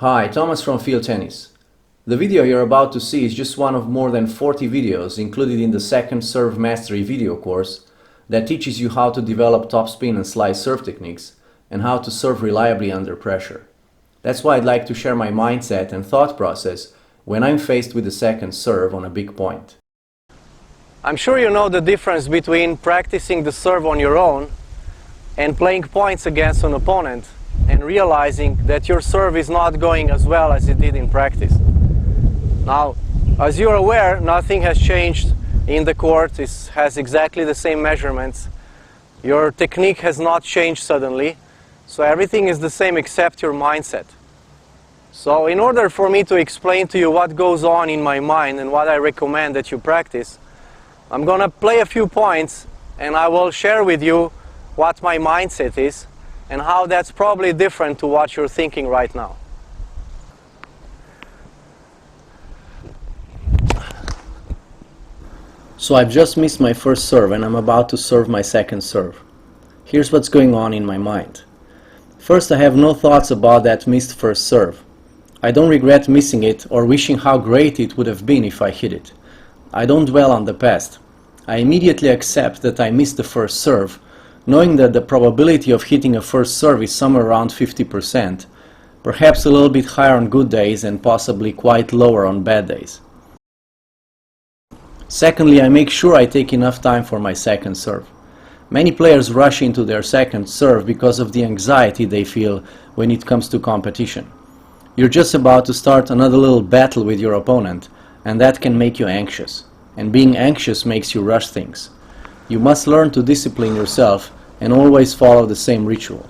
Hi, Thomas from Field Tennis. The video you're about to see is just one of more than 40 videos included in the second Serve Mastery video course that teaches you how to develop topspin and slice serve techniques and how to serve reliably under pressure. That's why I'd like to share my mindset and thought process when I'm faced with the second serve on a big point. I'm sure you know the difference between practicing the serve on your own and playing points against an opponent and realizing that your serve is not going as well as it did in practice. Now, as you're aware, nothing has changed in the court. It has exactly the same measurements. Your technique has not changed suddenly, so everything is the same except your mindset. So in order for me to explain to you what goes on in my mind and what I recommend that you practice, I'm going to play a few points and I will share with you what my mindset is and how that's probably different to what you're thinking right now. So I've just missed my first serve and I'm about to serve my second serve. Here's what's going on in my mind. First, I have no thoughts about that missed first serve. I don't regret missing it or wishing how great it would have been if I hit it. I don't dwell on the past. I immediately accept that I missed the first serve, knowing that the probability of hitting a first serve is somewhere around 50%, perhaps a little bit higher on good days and possibly quite lower on bad days. Secondly, I make sure I take enough time for my second serve. Many players rush into their second serve because of the anxiety they feel when it comes to competition. You're just about to start another little battle with your opponent, and that can make you anxious. And being anxious makes you rush things. You must learn to discipline yourself and always follow the same ritual.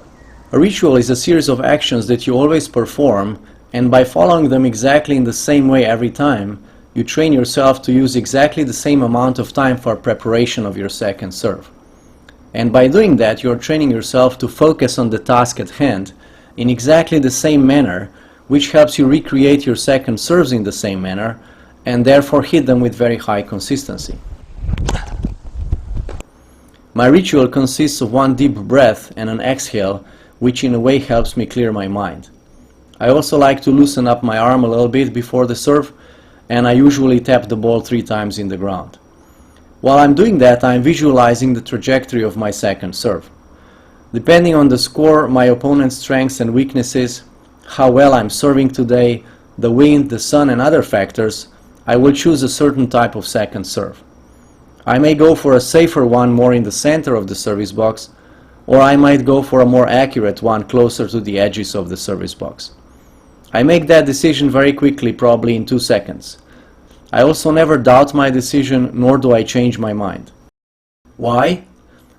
A ritual is a series of actions that you always perform, and by following them exactly in the same way every time, you train yourself to use exactly the same amount of time for preparation of your second serve. And by doing that, you're training yourself to focus on the task at hand in exactly the same manner, which helps you recreate your second serves in the same manner and therefore hit them with very high consistency. My ritual consists of one deep breath and an exhale, which in a way helps me clear my mind. I also like to loosen up my arm a little bit before the serve, and I usually tap the ball 3 times in the ground. While I'm doing that, I'm visualizing the trajectory of my second serve. Depending on the score, my opponent's strengths and weaknesses, how well I'm serving today, the wind, the sun and other factors, I will choose a certain type of second serve. I may go for a safer one more in the center of the service box, or I might go for a more accurate one closer to the edges of the service box. I make that decision very quickly, probably in 2 seconds. I also never doubt my decision, nor do I change my mind. Why?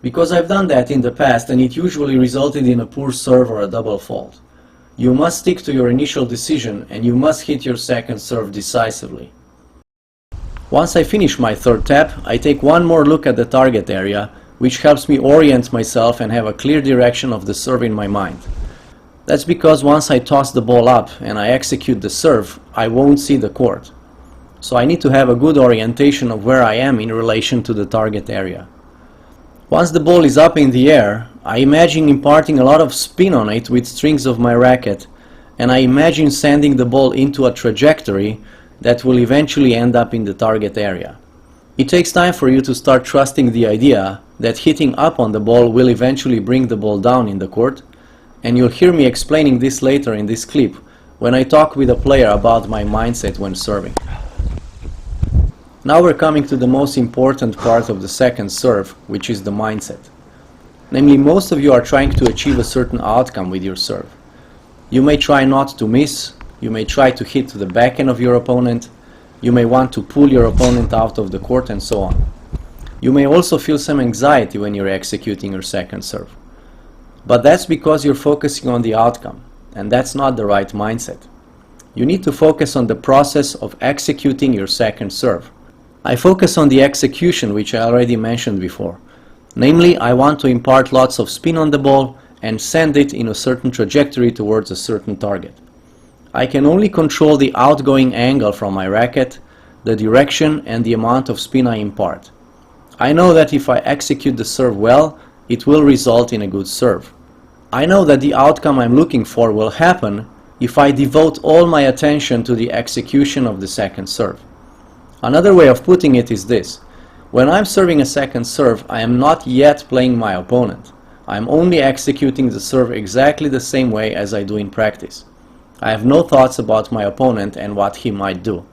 Because I've done that in the past and it usually resulted in a poor serve or a double fault. You must stick to your initial decision and you must hit your second serve decisively. Once I finish my third tap, I take one more look at the target area, which helps me orient myself and have a clear direction of the serve in my mind. That's because once I toss the ball up and I execute the serve, I won't see the court. So I need to have a good orientation of where I am in relation to the target area. Once the ball is up in the air, I imagine imparting a lot of spin on it with strings of my racket, and I imagine sending the ball into a trajectory that will eventually end up in the target area. It takes time for you to start trusting the idea that hitting up on the ball will eventually bring the ball down in the court, and you'll hear me explaining this later in this clip when I talk with a player about my mindset when serving. Now we're coming to the most important part of the second serve, which is the mindset. Namely, most of you are trying to achieve a certain outcome with your serve. You may try not to miss, you may try to hit the backhand of your opponent, you may want to pull your opponent out of the court and so on. You may also feel some anxiety when you're executing your second serve. But that's because you're focusing on the outcome, and that's not the right mindset. You need to focus on the process of executing your second serve. I focus on the execution, which I already mentioned before. Namely, I want to impart lots of spin on the ball and send it in a certain trajectory towards a certain target. I can only control the outgoing angle from my racket, the direction and the amount of spin I impart. I know that if I execute the serve well, it will result in a good serve. I know that the outcome I'm looking for will happen if I devote all my attention to the execution of the second serve. Another way of putting it is this: when I'm serving a second serve, I am not yet playing my opponent. I am only executing the serve exactly the same way as I do in practice. I have no thoughts about my opponent and what he might do.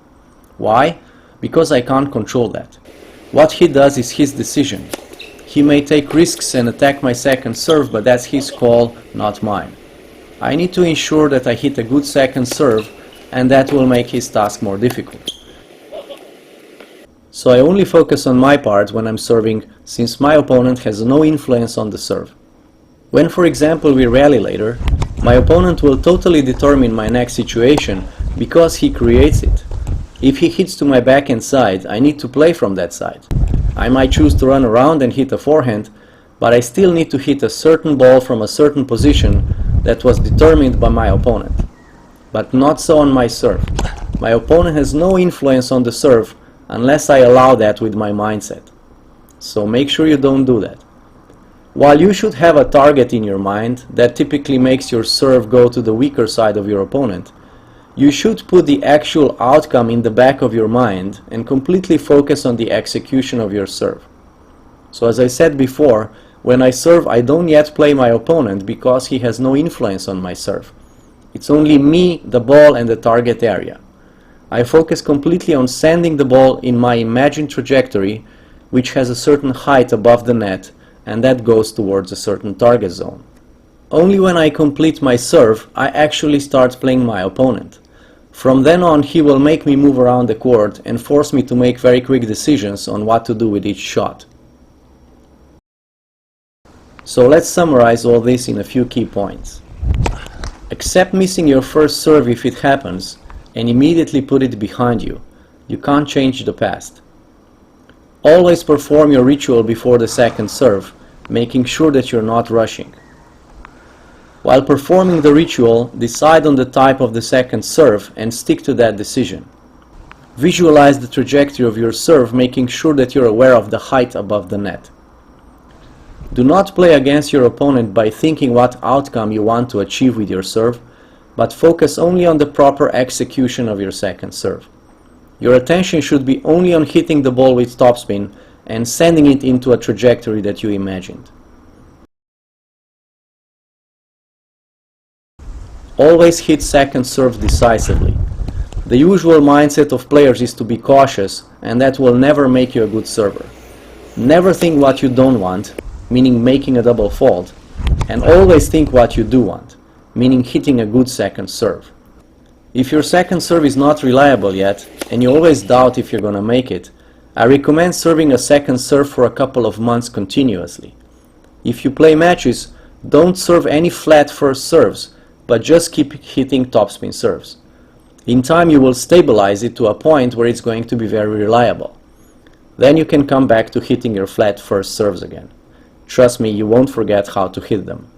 Why? Because I can't control that. What he does is his decision. He may take risks and attack my second serve, but that's his call, not mine. I need to ensure that I hit a good second serve, and that will make his task more difficult. So I only focus on my part when I'm serving, since my opponent has no influence on the serve. When, for example, we rally later, my opponent will totally determine my next situation because he creates it. If he hits to my backhand side, I need to play from that side. I might choose to run around and hit a forehand, but I still need to hit a certain ball from a certain position that was determined by my opponent. But not so on my serve. My opponent has no influence on the serve unless I allow that with my mindset. So make sure you don't do that. While you should have a target in your mind that typically makes your serve go to the weaker side of your opponent, you should put the actual outcome in the back of your mind and completely focus on the execution of your serve. So as I said before, when I serve, I don't yet play my opponent because he has no influence on my serve. It's only me, the ball, and the target area. I focus completely on sending the ball in my imagined trajectory, which has a certain height above the net, and that goes towards a certain target zone. Only when I complete my serve, I actually start playing my opponent. From then on, he will make me move around the court and force me to make very quick decisions on what to do with each shot. So let's summarize all this in a few key points. Accept missing your first serve if it happens, and immediately put it behind you. You can't change the past. Always perform your ritual before the second serve, making sure that you're not rushing. While performing the ritual, decide on the type of the second serve and stick to that decision. Visualize the trajectory of your serve, making sure that you're aware of the height above the net. Do not play against your opponent by thinking what outcome you want to achieve with your serve, but focus only on the proper execution of your second serve. Your attention should be only on hitting the ball with topspin and sending it into a trajectory that you imagined. Always hit second serve decisively. The usual mindset of players is to be cautious, and that will never make you a good server. Never think what you don't want, meaning making a double fault, and always think what you do want, meaning hitting a good second serve. If your second serve is not reliable yet, and you always doubt if you're gonna make it, I recommend serving a second serve for a couple of months continuously. If you play matches, don't serve any flat first serves, but just keep hitting topspin serves. In time you will stabilize it to a point where it's going to be very reliable. Then you can come back to hitting your flat first serves again. Trust me, you won't forget how to hit them.